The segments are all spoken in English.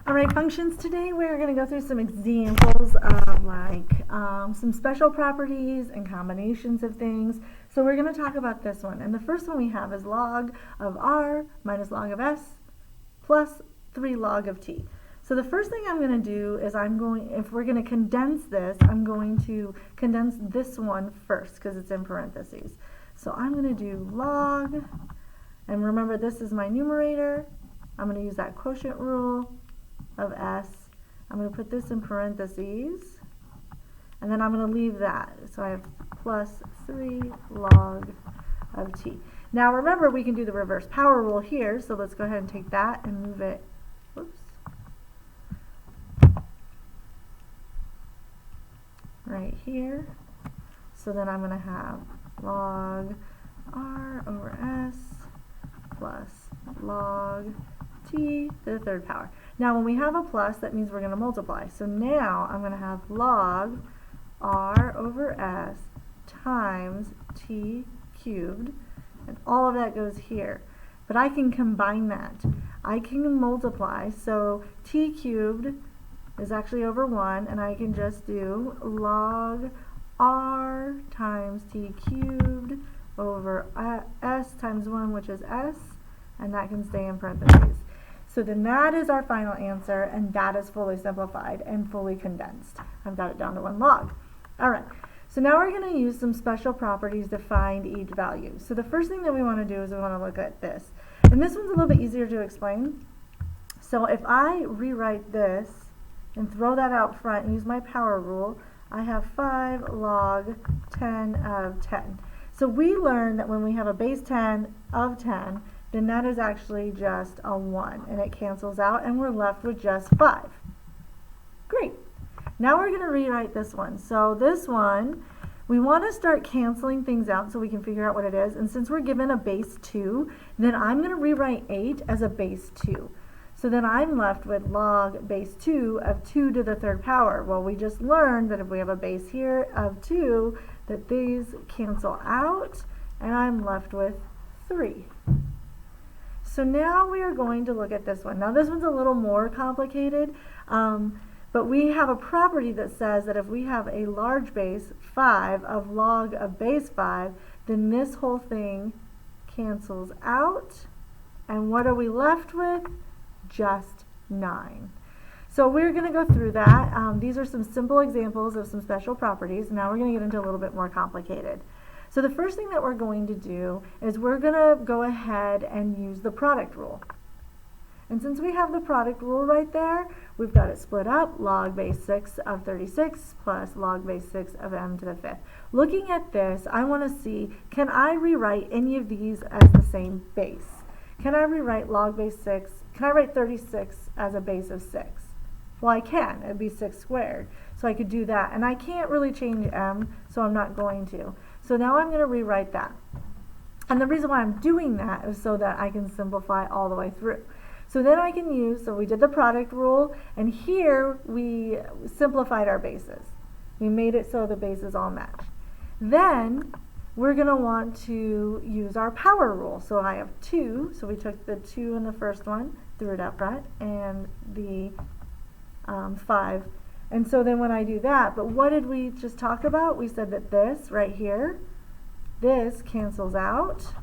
All right, functions. Today we're going to go through some examples of some special properties and combinations of things. So we're going to talk about this one. And the first one we have is log of r minus log of s plus 3 log of t. So the first thing I'm going to do is if we're going to condense this, I'm going to condense this one first because it's in parentheses. So I'm going to do log, and remember this is my numerator. I'm going to use that quotient rule of s. I'm going to put this in parentheses, and then I'm going to leave that. So I have plus 3 log of t. Now remember, we can do the reverse power rule here, so let's go ahead and take that and move it, whoops, right here. So then I'm going to have log r over s plus log t to the third power. Now when we have a plus, that means we're going to multiply. So now I'm going to have log r over s times t cubed, and all of that goes here. But I can combine that. I can multiply, so t cubed is actually over 1, and I can just do log r times t cubed over s times 1, which is s, and that can stay in parentheses. So then that is our final answer, and that is fully simplified and fully condensed. I've got it down to 1 log. All right, so now we're going to use some special properties to find each value. So the first thing that we want to do is we want to look at this. And this one's a little bit easier to explain. So if I rewrite this and throw that out front and use my power rule, I have 5 log 10 of 10. So we learned that when we have a base 10 of 10, then that is actually just a 1, and it cancels out, and we're left with just 5. Great. Now we're going to rewrite this one. So this one, we want to start canceling things out so we can figure out what it is. And since we're given a base 2, then I'm going to rewrite 8 as a base 2. So then I'm left with log base 2 of 2 to the third power. Well, we just learned that if we have a base here of 2, that these cancel out, and I'm left with 3. So now we are going to look at this one. Now this one's a little more complicated, but we have a property that says that if we have a large base 5 of log of base 5, then this whole thing cancels out, and what are we left with? Just 9. So we're going to go through that. These are some simple examples of some special properties. Now we're going to get into a little bit more complicated. So the first thing that we're going to do is we're going to go ahead and use the product rule. And since we have the product rule right there, we've got it split up, log base 6 of 36 plus log base 6 of m to the 5th. Looking at this, I want to see, can I rewrite any of these as the same base? Can I rewrite log base 6, can I write 36 as a base of 6? Well, I can. It would be 6 squared. So I could do that. And I can't really change m, so I'm not going to. So now I'm going to rewrite that. And the reason why I'm doing that is so that I can simplify all the way through. So then I can use, so we did the product rule, and here we simplified our bases. We made it so the bases all match. Then we're going to want to use our power rule. So I have 2, so we took the 2 in the first one, threw it out front, and the 5. And so then when I do that, but what did we just talk about? We said that this right here, this cancels out.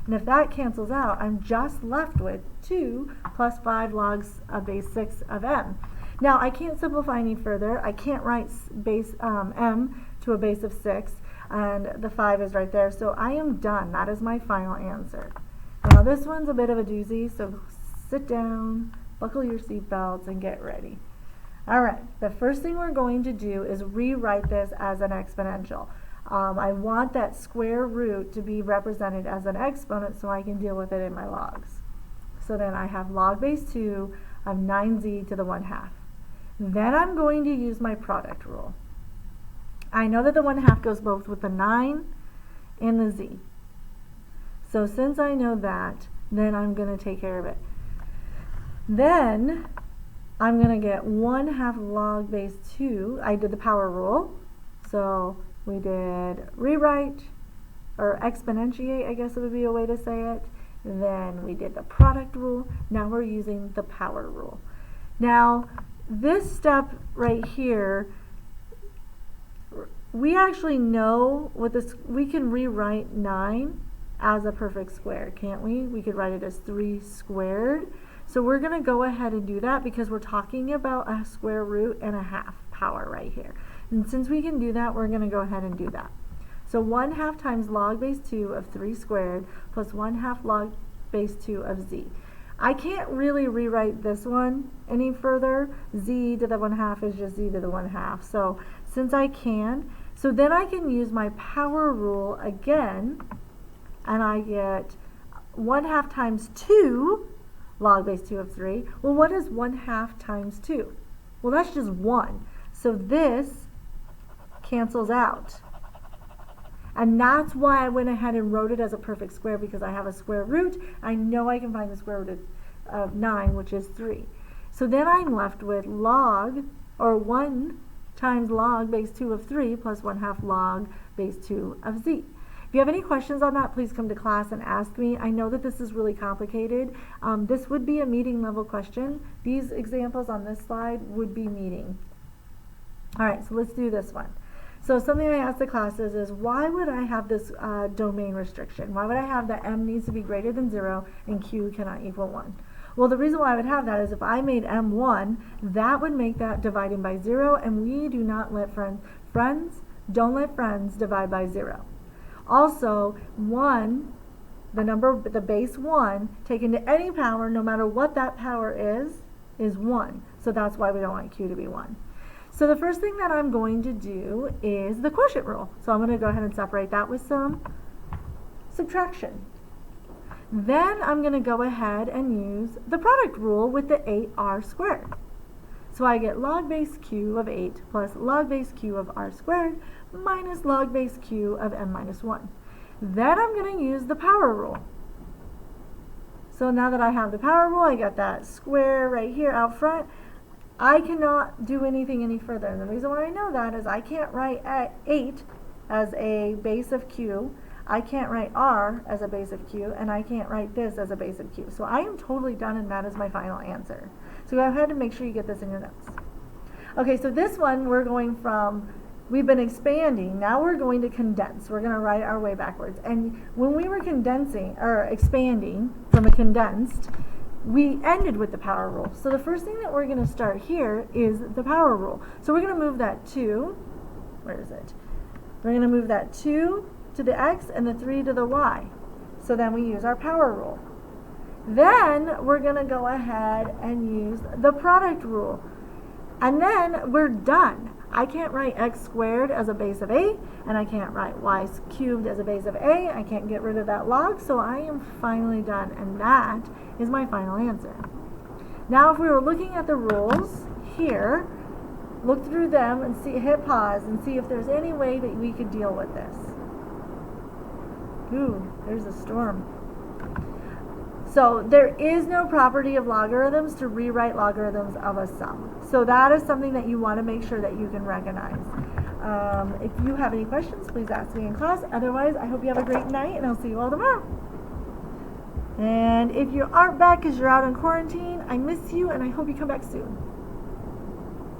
And if that cancels out, I'm just left with 2 plus 5 logs of base 6 of m. Now I can't simplify any further. I can't write base m to a base of 6, and the 5 is right there. So I am done. That is my final answer. Now this one's a bit of a doozy, so sit down, buckle your seatbelts, and get ready. All right, the first thing we're going to do is rewrite this as an exponential. I want that square root to be represented as an exponent so I can deal with it in my logs. So then I have log base 2 of 9z to the 1/2. Then I'm going to use my product rule. I know that the 1/2 goes both with the 9 and the z. So since I know that, then I'm going to take care of it. Then I'm going to get 1/2 log base 2. I did the power rule. So we did rewrite, or exponentiate, I guess it would be a way to say it. Then we did the product rule. Now we're using the power rule. Now, this step right here, we actually know what this, we can rewrite 9 as a perfect square, can't we? We could write it as 3 squared. So we're going to go ahead and do that because we're talking about a square root and a half power right here. And since we can do that, we're going to go ahead and do that. So 1/2 times log base 2 of 3 squared plus 1/2 log base 2 of z. I can't really rewrite this one any further. Z to the 1/2 is just z to the 1/2. So since I can, so then I can use my power rule again, and I get 1/2 times 2 log base 2 of 3. Well, what is 1/2 times 2? Well, that's just 1. So this cancels out. And that's why I went ahead and wrote it as a perfect square, because I have a square root. I know I can find the square root of 9, which is 3. So then I'm left with log, or 1 times log base 2 of 3 plus 1/2 log base 2 of z. If you have any questions on that, please come to class and ask me. I know that this is really complicated. This would be a meeting level question. These examples on this slide would be meeting. All right, so let's do this one. So something I asked the classes is, why would I have this domain restriction? Why would I have that m needs to be greater than 0 and q cannot equal 1? Well, the reason why I would have that is if I made m 1, that would make that dividing by 0, and we do not let don't let friends divide by 0. Also, 1, the base 1, taken to any power, no matter what that power is 1. So that's why we don't want q to be 1. So the first thing that I'm going to do is the quotient rule. So I'm going to go ahead and separate that with some subtraction. Then I'm going to go ahead and use the product rule with the 8r squared. So I get log base q of 8 plus log base q of r squared minus log base q of m minus 1. Then I'm going to use the power rule. So now that I have the power rule, I got that square right here out front. I cannot do anything any further. And the reason why I know that is I can't write 8 as a base of q. I can't write r as a base of q, and I can't write this as a base of q. So I am totally done, and that is my final answer. So go ahead and make sure you get this in your notes. Okay, so this one we're going from, we've been expanding, now we're going to condense. We're going to write our way backwards. And when we were condensing, or expanding from a condensed, we ended with the power rule. So the first thing that we're going to start here is the power rule. So we're going to move that 2, where is it? We're going to move that 2 to the x and the 3 to the y. So then we use our power rule. Then we're going to go ahead and use the product rule. And then we're done. I can't write x squared as a base of a, and I can't write y cubed as a base of a. I can't get rid of that log, so I am finally done, and that is my final answer. Now if we were looking at the rules here, look through them and hit pause and see if there's any way that we could deal with this. Ooh, there's a storm. So there is no property of logarithms to rewrite logarithms of a sum. So that is something that you want to make sure that you can recognize. If you have any questions, please ask me in class. Otherwise, I hope you have a great night, and I'll see you all tomorrow. And if you aren't back because you're out in quarantine, I miss you, and I hope you come back soon.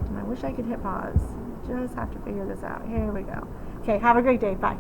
And I wish I could hit pause. Just have to figure this out. Here we go. Okay, have a great day. Bye.